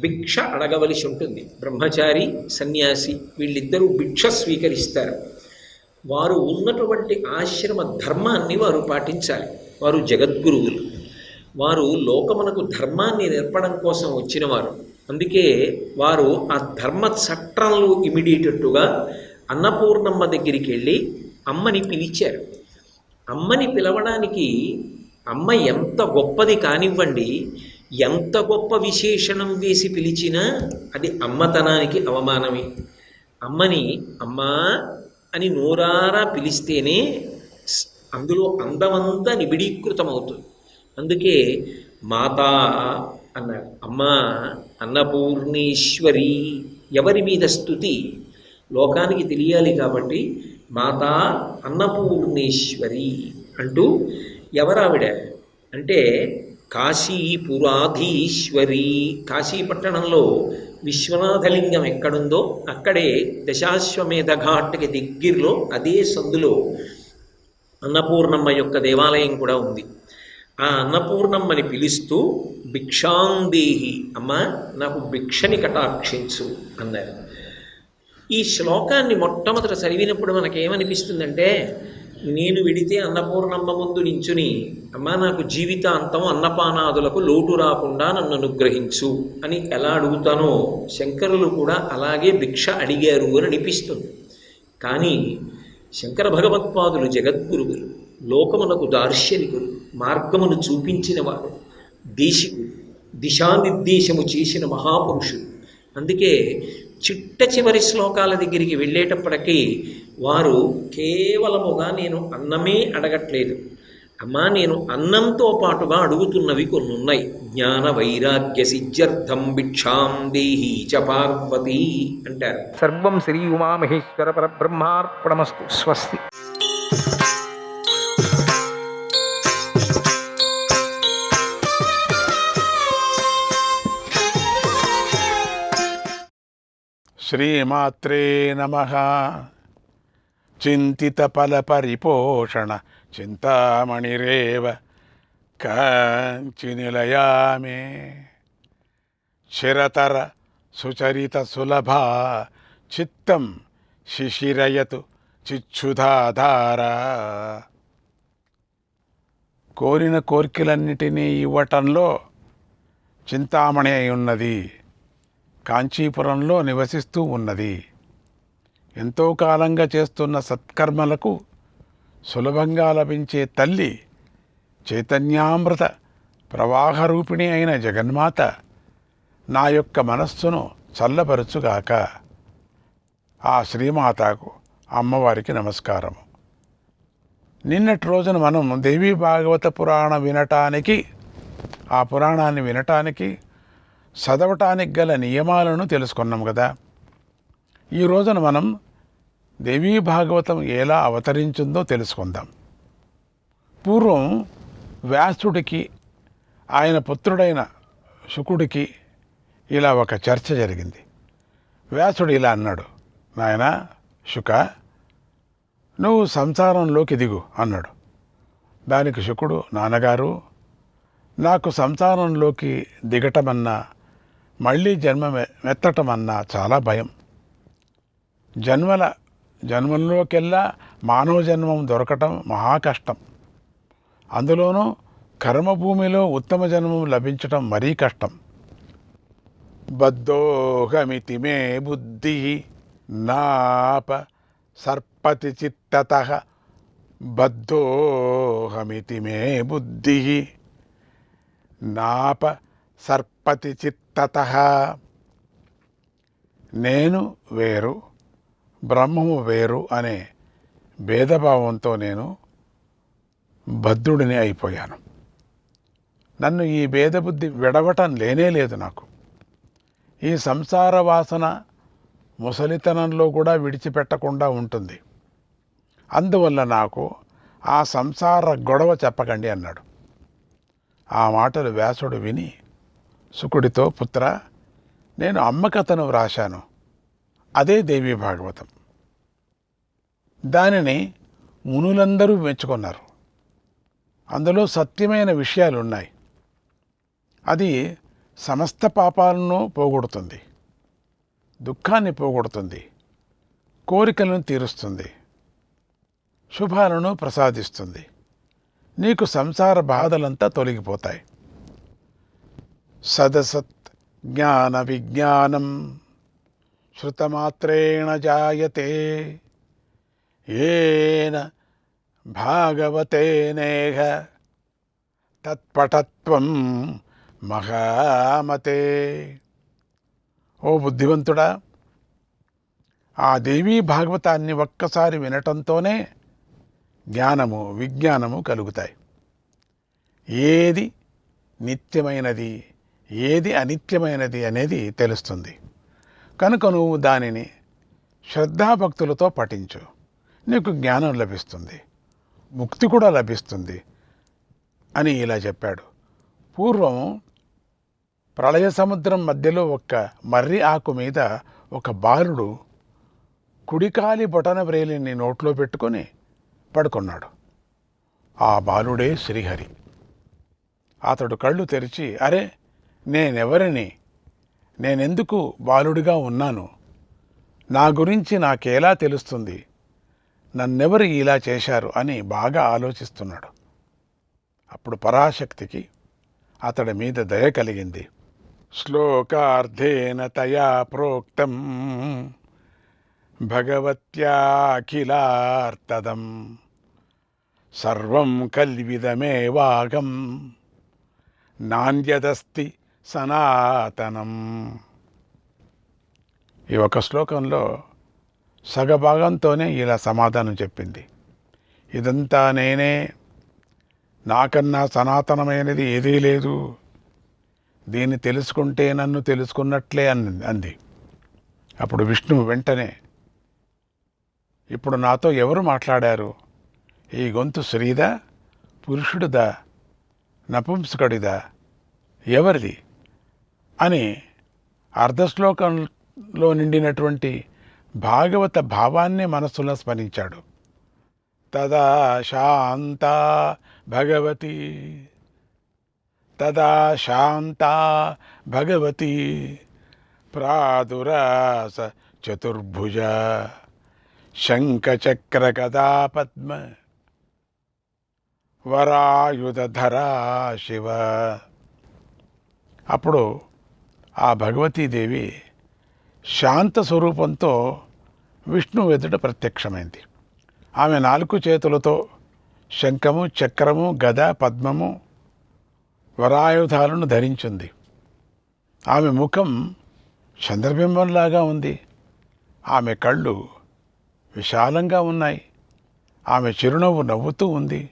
భిక్ష అడగవలసి ఉంటుంది. బ్రహ్మచారి, సన్యాసి వీళ్ళిద్దరూ భిక్ష స్వీకరిస్తారు. వారు ఉన్నటువంటి ఆశ్రమ ధర్మాన్ని వారు పాటించాలి. వారు జగద్గురువులు. వారు లోకమునకు ధర్మాన్ని నేర్పడం కోసం వచ్చినవారు. అందుకే వారు ఆ ధర్మ చట్రంలో ఇమిడేటట్టుగా అన్నపూర్ణమ్మ దగ్గరికి వెళ్ళి అమ్మని పిలిచారు. అమ్మని పిలవడానికి అమ్మ ఎంత గొప్పది కానివ్వండి, ఎంత గొప్ప విశేషణం వేసి పిలిచినా అది అమ్మతనానికి అవమానమే. అమ్మని అమ్మా అని నోరారా పిలిస్తేనే అందులో అందమంతా నిబిడీకృతమవుతుంది. అందుకే మాతా అన్నారు. అమ్మా అన్నపూర్ణేశ్వరి. ఎవరి మీద స్తుతి? లోకానికి తెలియాలి కాబట్టి మాతా అన్నపూర్ణేశ్వరి అంటూ ఎవరావిడ అంటే కాశీపురాధీశ్వరి. కాశీపట్టణంలో విశ్వనాథలింగం ఎక్కడుందో అక్కడే దశాశ్వమేధ ఘాట్కి దగ్గరలో అదే సందులో అన్నపూర్ణమ్మ యొక్క దేవాలయం కూడా ఉంది. ఆ అన్నపూర్ణమ్మని పిలుస్తూ భిక్షాందేహి, అమ్మ నాకు భిక్షని కటాక్షించు అన్నారు. ఈ శ్లోకాన్ని మొట్టమొదట చదివినప్పుడు మనకేమనిపిస్తుందంటే, నేను విడితే అన్నపూర్ణమ్మ ముందు నించుని అమ్మా నాకు జీవితాంతం అన్నపానాదులకు లోటు రాకుండా నన్ను అనుగ్రహించు అని ఎలా అడుగుతానో శంకరులు కూడా అలాగే భిక్ష అడిగారు అని అనిపిస్తుంది. కానీ శంకర భగవత్పాదులు జగద్గురువులు, లోకమునకు దార్శనికులు, మార్గమును చూపించిన వారు, దేశికులు, దిశానిర్దేశము చేసిన మహాపురుషులు. అందుకే చిట్ట చివరి శ్లోకాల దగ్గరికి వెళ్ళేటప్పటికీ వారు కేవలముగా నేను అన్నమే అడగట్లేదు, అమ్మా నేను అన్నంతో పాటుగా అడుగుతున్నవి కొన్ని ఉన్నాయి. జ్ఞాన వైరాగ్య సిద్ధ్యర్థం భిక్షాం దేహి చ పార్వతీ అంటారు. సర్వం శ్రీ ఉమామహేశ్వర పరబ్రహ్మార్పణమస్తు. స్వస్తి. శ్రీమాత్రే నమః. చింతితఫలపరిపోషణ చింతామణిరేవ కాంచినిలయామే. చిరతర సుచరిత సులభా చిత్తం శిశిరయతు చిచ్చుధాధారా. కోరిన కోర్కెలన్నిటినీ ఇవ్వటంలో చింతామణి అయి ఉన్నది. కాంచీపురంలో నివసిస్తూ ఉన్నది. ఎంతో కాలంగా చేస్తున్న సత్కర్మలకు సులభంగా లభించే తల్లి, చైతన్యామృత ప్రవాహరూపిణి అయిన జగన్మాత నా యొక్క మనస్సును చల్లపరచుగాక. ఆ శ్రీమాతకు అమ్మవారికి నమస్కారము. నిన్నటి రోజున మనం దేవీ భాగవత పురాణం వినటానికి, ఆ పురాణాన్ని వినటానికి, చదవటానికి గల నియమాలను తెలుసుకున్నాం కదా. ఈ రోజున మనం దేవీ భాగవతం ఎలా అవతరించిందో తెలుసుకుందాం. పూర్వం వ్యాసుడికి ఆయన పుత్రుడైన శుకుడికి ఇలా ఒక చర్చ జరిగింది. వ్యాసుడు ఇలా అన్నాడు, నాయనా శుక, నువ్వు సంసారంలోకి దిగు అన్నాడు. దానికి శుకుడు, నాన్నగారు నాకు సంసారంలోకి దిగటమన్నా మళ్ళీ జన్మమెత్తటమన్నా చాలా భయం. జన్మల్లోకెల్లా మానవ జన్మం దొరకటం మహా కష్టం. అందులోనూ కర్మభూమిలో ఉత్తమ జన్మం లభించటం మరీ కష్టం. బద్ధోహమితి మే బుద్ధి నాప సర్పతి చిత్తతః. బద్ధోహమితి మే బుద్ధి నాప సర్పతి చిత్తతః. నేను వేరు, బ్రహ్మము వేరు అనే భేదభావంతో నేను బద్ధుడిని అయిపోయాను. నన్ను ఈ భేదబుద్ధి విడవటం లేదు నాకు. ఈ సంసార వాసన ముసలితనంలో కూడా విడిచిపెట్టకుండా ఉంటుంది. అందువల్ల నాకు ఆ సంసార గొడవ చెప్పకండి అన్నాడు. ఆ మాటలు వ్యాసుడు విని శుకుడితో, పుత్ర, నేను అమ్మ కథను వ్రాశాను, అదే దేవీ భాగవతం. దానిని మునులందరూ మెచ్చుకున్నారు. అందులో సత్యమైన విషయాలున్నాయి. అది సమస్త పాపాలను పోగొడుతుంది, దుఃఖాన్ని పోగొడుతుంది, కోరికలను తీరుస్తుంది, శుభాలను ప్రసాదిస్తుంది. నీకు సంసార బాధలంతా తొలగిపోతాయి. సదసత్ జ్ఞాన విజ్ఞానం శృతమాత్రేణ జాయతే ఏన భాగవతేనేహ తత్పటత్వం మహామతే. ఓ బుద్ధివంతుడా, ఆ దేవీ భాగవతాన్ని ఒక్కసారి వినటంతోనే జ్ఞానము విజ్ఞానము కలుగుతాయి. ఏది నిత్యమైనది, ఏది అనిత్యమైనది అనేది తెలుస్తుంది. కనుక నువ్వు దానిని శ్రద్ధాభక్తులతో పఠించు. నీకు జ్ఞానం లభిస్తుంది, ముక్తి కూడా లభిస్తుంది అని ఇలా చెప్పాడు. పూర్వం ప్రళయ సముద్రం మధ్యలో ఒక్క మర్రి ఆకు మీద ఒక బాలుడు కుడికాలి బొటన వ్రేలిని నోట్లో పెట్టుకొని పడుకున్నాడు. ఆ బాలుడే శ్రీహరి. అతడు కళ్ళు తెరిచి, అరే, నేనెవరిని, నేనెందుకు బాలుడిగా ఉన్నాను, నా గురించి నాకేలా తెలుస్తుంది, నన్నెవరు ఇలా చేశారు అని బాగా ఆలోచిస్తున్నాడు. అప్పుడు పరాశక్తికి అతడి మీద దయ కలిగింది. శ్లోకార్థేన తయా ప్రోక్తం భగవత్యాఖిలార్తదం సర్వం కల్విదమేవాగం నాణ్యదస్తి సనాతనం. ఈ ఒక శ్లోకంలో సగభాగంతోనే ఇలా సమాధానం చెప్పింది. ఇదంతా నేనే, నాకన్నా సనాతనమైనది ఏదీ లేదు, దీన్ని తెలుసుకుంటే నన్ను తెలుసుకున్నట్లే అంది. అప్పుడు విష్ణువు వెంటనే, ఇప్పుడు నాతో ఎవరు మాట్లాడారు, ఈ గొంతు స్త్రీదా, పురుషుడిదా, నపుంసకుడిదా, ఎవరిది అని అర్ధశ్లోకంలో నిండినటువంటి భాగవత భావాన్నే మనస్సులో స్మరించాడు. తదా శాంతా భగవతి, తదా శాంతా భగవతి ప్రాదురాస చతుర్భుజ శంఖచక్ర గదా పద్మ వరాయుధరా శివ. అప్పుడు ఆ భగవతీదేవి శాంత స్వరూపంతో విష్ణువు ఎదుట ప్రత్యక్షమైంది. ఆమె 4 చేతులతో శంఖము, చక్రము, గద, పద్మము, వరాయుధాలను ధరించింది. ఆమె ముఖం చంద్రబింబంలాగా ఉంది. ఆమె కళ్ళు విశాలంగా ఉన్నాయి. ఆమె చిరునవ్వు నవ్వుతూ ఉంది.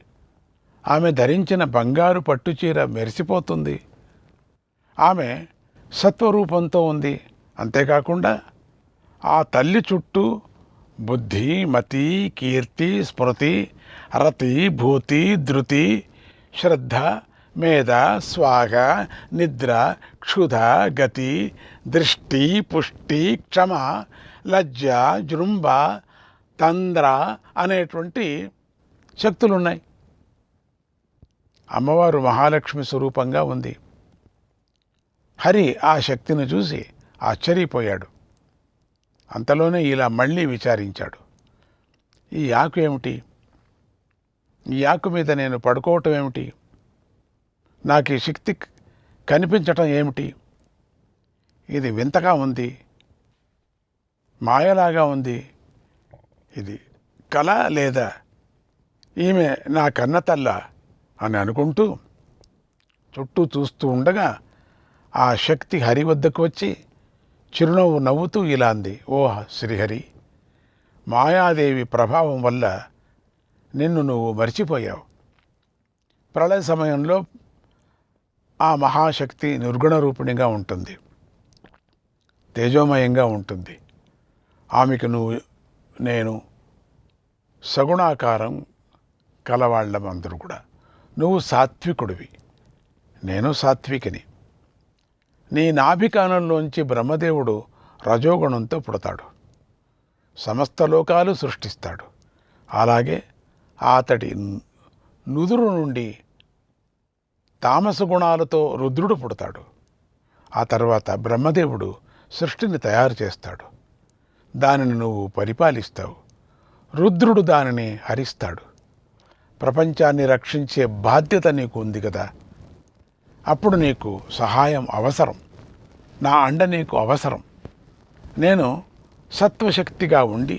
ఆమె ధరించిన బంగారు పట్టుచీర మెరిసిపోతుంది. ఆమె సత్వరూపంతో ఉంది. అంతేకాకుండా ఆ తల్లి చుట్టూ బుద్ధి, మతి, కీర్తి, స్మృతి, రతి, భూతి, ధృతి, శ్రద్ధ, మేధ, స్వాగ, నిద్ర, క్షుధ, గతి, దృష్టి, పుష్టి, క్షమ, లజ్జ, జృంభ, తంద్ర అనేటువంటి శక్తులున్నాయి. అమ్మవారు మహాలక్ష్మి స్వరూపంగా ఉంది. హరి ఆ శక్తిని చూసి ఆశ్చర్యపోయాడు. అంతలోనే ఇలా మళ్ళీ విచారించాడు. ఈ ఆకు ఏమిటి, ఈ ఆకు మీద నేను పడుకోవటం ఏమిటి, నాకు ఈ శక్తి కనిపించటం ఏమిటి? ఇది వింతగా ఉంది, మాయలాగా ఉంది. ఇది కళ లేదా ఈమె నా కన్నతల్ల అని అనుకుంటూ చుట్టూ చూస్తూ ఉండగా ఆ శక్తి హరి వద్దకు వచ్చి చిరునవ్వు నవ్వుతూ ఇలా అంది, ఓ శ్రీహరి, మాయాదేవి ప్రభావం వల్ల నిన్ను నువ్వు మర్చిపోయావు. ప్రళయ సమయంలో ఆ మహాశక్తి నిర్గుణ రూపిణిగా ఉంటుంది, తేజోమయంగా ఉంటుంది. ఆమెకు నేను సగుణాకారం కలవాళ్ళం అందరూ కూడా. నువ్వు సాత్వికుడివి, నేను సాత్వికిని. నీ నాభికానంలోంచి బ్రహ్మదేవుడు రజోగుణంతో పుడతాడు, సమస్త లోకాలు సృష్టిస్తాడు. అలాగే అతడి నుదురు నుండి తామస గుణాలతో రుద్రుడు పుడతాడు. ఆ తర్వాత బ్రహ్మదేవుడు సృష్టిని తయారు చేస్తాడు, దానిని నువ్వు పరిపాలిస్తావు. రుద్రుడు దానిని హరిస్తాడు. ప్రపంచాన్ని రక్షించే బాధ్యత నీకు ఉంది కదా. అప్పుడు నీకు సహాయం అవసరం, నా అండ నీకు అవసరం. నేను సత్వశక్తిగా ఉండి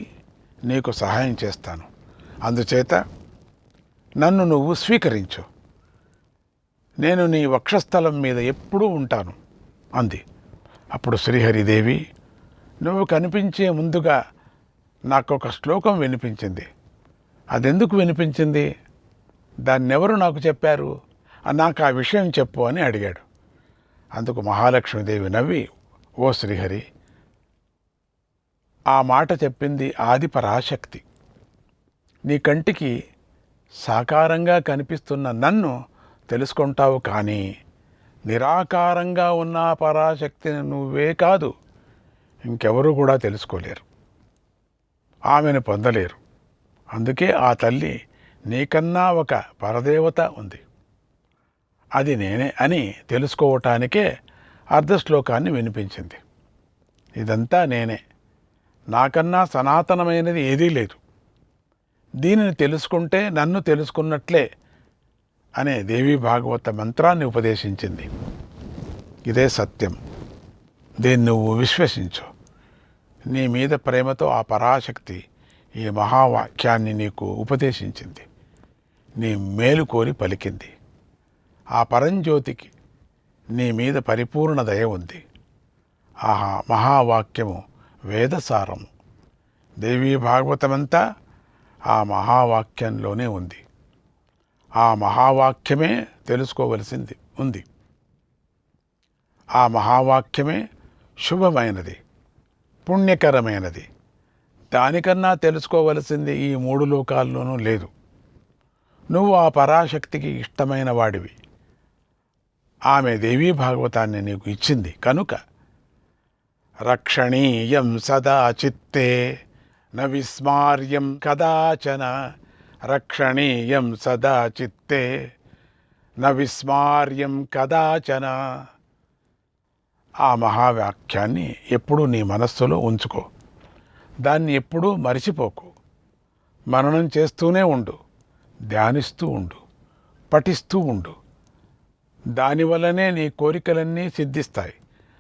నీకు సహాయం చేస్తాను. అందుచేత నన్ను నువ్వు స్వీకరించు. నేను నీ వక్షస్థలం మీద ఎప్పుడూ ఉంటాను అంది. అప్పుడు శ్రీహరిదేవి, నువ్వు కనిపించే ముందుగా నాకొక శ్లోకం వినిపించింది. అదెందుకు వినిపించింది? దాన్నెవరు నాకు చెప్పారు? నాకు ఆ విషయం చెప్పు అని అడిగాడు. అందుకు మహాలక్ష్మీదేవి నవ్వి, ఓ శ్రీహరి, ఆ మాట చెప్పింది ఆది పరాశక్తి. నీ కంటికి సాకారంగా కనిపిస్తున్న నన్ను తెలుసుకుంటావు, కానీ నిరాకారంగా ఉన్న పరాశక్తిని నువ్వే కాదు ఇంకెవరూ కూడా తెలుసుకోలేరు, ఆమెను పొందలేరు. అందుకే ఆ తల్లి నీకన్నా ఒక పరదేవత ఉంది, అది నేనే అని తెలుసుకోవటానికే అర్ధశ్లోకాన్ని వినిపించింది. ఇదంతా నేనే, నాకన్నా సనాతనమైనది ఏదీ లేదు. దీనిని తెలుసుకుంటే నన్ను తెలుసుకున్నట్లే అనే దేవీ భాగవత మంత్రాన్ని ఉపదేశించింది. ఇదే సత్యం, దీన్ని నువ్వు విశ్వసించు. నీ మీద ప్రేమతో ఆ పరాశక్తి ఈ మహావాక్యాన్ని నీకు ఉపదేశించింది, నీ మేలు కోరి పలికింది. ఆ పరంజ్యోతికి నీ మీద పరిపూర్ణ దయ ఉంది. ఆ మహావాక్యము వేదసారము. దేవీ భాగవతమంతా ఆ మహావాక్యంలోనే ఉంది. ఆ మహావాక్యమే తెలుసుకోవలసింది ఉంది. ఆ మహావాక్యమే శుభమైనది, పుణ్యకరమైనది. దానికన్నా తెలుసుకోవలసింది ఈ మూడు లోకాల్లోనూ లేదు. నువ్వు ఆ పరాశక్తికి ఇష్టమైన వాడివి. ఆమె దేవీ భాగవతాన్ని నీకు ఇచ్చింది కనుక రక్షణీయం సదా చిత్తే న విస్మార్యం కదాచన. రక్షణీయం సదా చిత్తే న విస్మార్యం కదాచన. ఆ మహావాక్యాన్ని ఎప్పుడూ నీ మనస్సులో ఉంచుకో. దాన్ని ఎప్పుడూ మరిచిపోకు. మననం చేస్తూనే ఉండు, ధ్యానిస్తూ ఉండు, పఠిస్తూ ఉండు. దానివల్లనే నీ కోరికలన్నీ సిద్ధిస్తాయి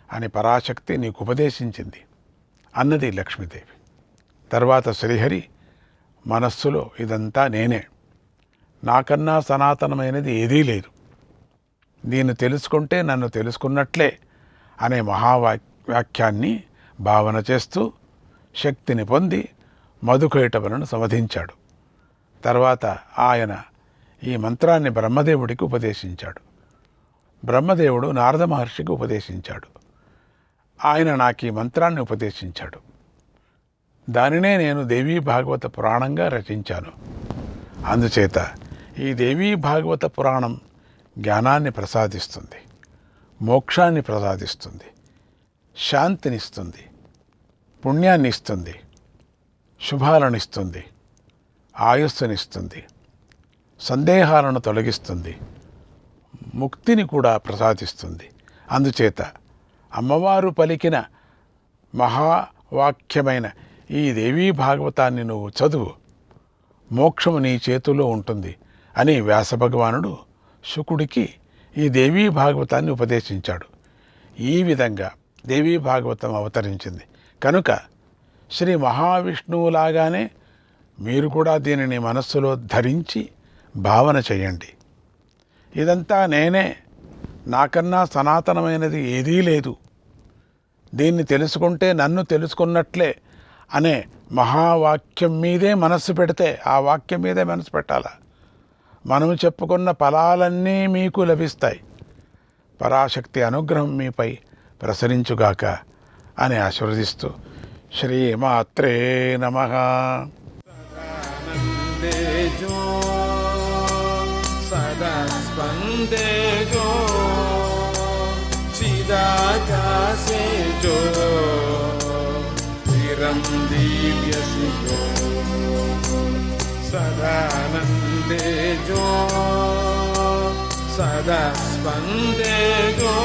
అని పరాశక్తి నీకు ఉపదేశించింది అన్నది లక్ష్మీదేవి. తర్వాత శ్రీహరి మనస్సులో ఇదంతా నేనే, నాకన్నా సనాతనమైనది ఏదీ లేదు, దీన్ని తెలుసుకుంటే నన్ను తెలుసుకున్నట్లే అనే మహావాక్యాన్ని భావన చేస్తూ శక్తిని పొంది మధుకైటవులను సమధించాడు. తర్వాత ఆయన ఈ మంత్రాన్ని బ్రహ్మదేవుడికి ఉపదేశించాడు. బ్రహ్మదేవుడు నారద మహర్షికి ఉపదేశించాడు. ఆయన నాకు ఈ మంత్రాన్ని ఉపదేశించాడు. దానినే నేను దేవీ భాగవత పురాణంగా రచించాను. అందుచేత ఈ దేవీ భాగవత పురాణం జ్ఞానాన్ని ప్రసాదిస్తుంది, మోక్షాన్ని ప్రసాదిస్తుంది, శాంతినిస్తుంది, పుణ్యాన్ని ఇస్తుంది, శుభాలను ఇస్తుంది, ఆయుస్సునిస్తుంది, సందేహాలను తొలగిస్తుంది, ముక్తిని కూడా ప్రసాదిస్తుంది. అందుచేత అమ్మవారు పలికిన మహావాక్యమైన ఈ దేవీ భాగవతాన్ని నువ్వు చదువు, మోక్షము నీ చేతుల్లో ఉంటుంది అని వ్యాసభగవానుడు శుకుడికి ఈ దేవీ భాగవతాన్ని ఉపదేశించాడు. ఈ విధంగా దేవీ భాగవతం అవతరించింది. కనుక శ్రీ మహావిష్ణువులాగానే మీరు కూడా దీనిని మనస్సులో ధరించి భావన చేయండి. ఇదంతా నేనే, నాకన్నా సనాతనమైనది ఏదీ లేదు, దీన్ని తెలుసుకుంటే నన్ను తెలుసుకున్నట్లే అనే మహావాక్యం మీదే మనస్సు పెడితే, ఆ వాక్యం మీదే మనసు పెట్టాలా, మనము చెప్పుకున్న ఫలాలన్నీ మీకు లభిస్తాయి. పరాశక్తి అనుగ్రహం మీపై ప్రసరించుగాక అని ఆశీర్వదిస్తూ శ్రీమాత్రే నమః. सदा स्पंदे जो चिदाकाशे जो चिरं दिव्यसि जो सदानन्दे जो सदा स्पंदे जो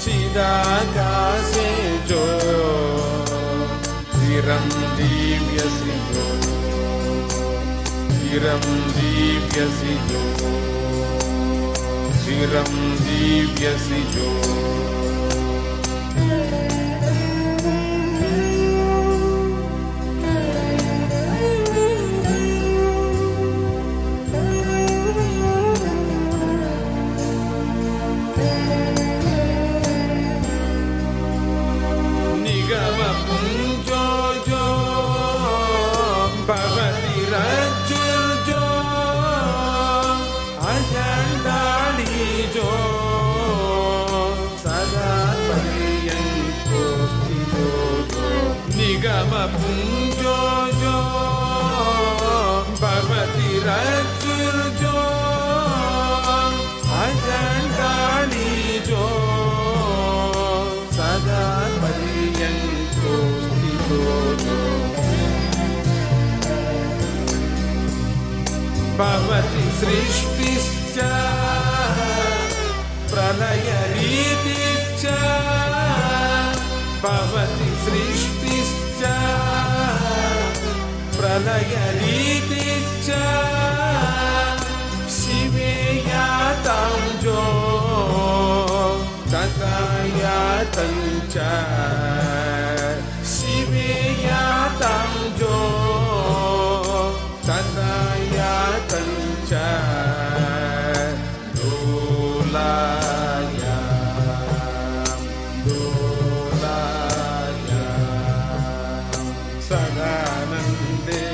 चिदाकाशे जो चिरं दिव्यसि जो चिरं दिव्यसि जो चिरं दिव्यसि जो निगम पुंजो जो भवति रज्जुर्जो अजंडाली जो सदा पर्यंकोस्ति जो निगम पुंजो जो भवति रज्जुर्जो अजंडाली जो सदा पर्यंकोस्ति जो भवति सृष्टिश्च प्रलयरीतिश्च भवति सृष्टिश्च प्रलयरीतिश्च शिवे यातां जो तथा यातं च शिवे यातां जो तथा यातं च दोलाया दोलाया सदानन्दे